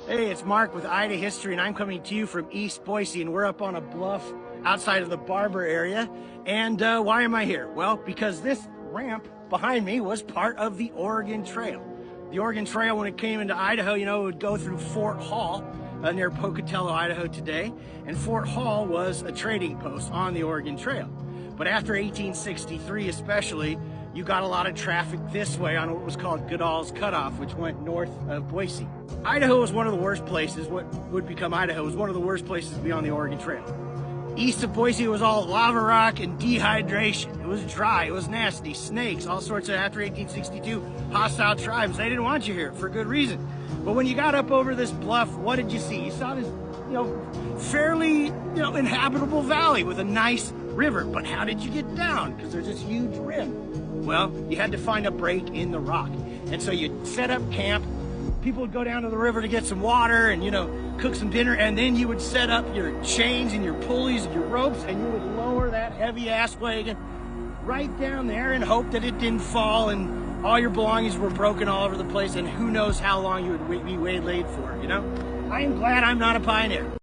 Hey, it's Mark with Ida History, and I'm coming to you from East Boise, and we're up on a bluff outside of the Barber area. And why am I here? Well, because this ramp behind me was part of the Oregon Trail. The Oregon Trail, when it came into Idaho, it would go through Fort Hall near Pocatello, Idaho today. And Fort Hall was a trading post on the Oregon Trail. But after 1863 especially, you got a lot of traffic this way on what was called Goodall's Cutoff, which went north of Boise. Idaho was one of the worst places, what would become Idaho was one of the worst places to be on the Oregon Trail. East of Boise, it was all lava rock and dehydration. It was dry, it was nasty, snakes, all sorts of, after 1862, hostile tribes. They didn't want you here for good reason. But when you got up over this bluff, what did you see? You saw this, fairly, inhabitable valley with a nice river. But how did you get down? Because there's this huge rim. Well, you had to find a break in the rock. And so you'd set up camp. People would go down to the river to get some water and, cook some dinner. And then you would set up your chains and your pulleys and your ropes, and you would lower that heavy ass wagon right down there and hope that it didn't fall and all your belongings were broken all over the place, and who knows how long you would be waylaid for, I am glad I'm not a pioneer.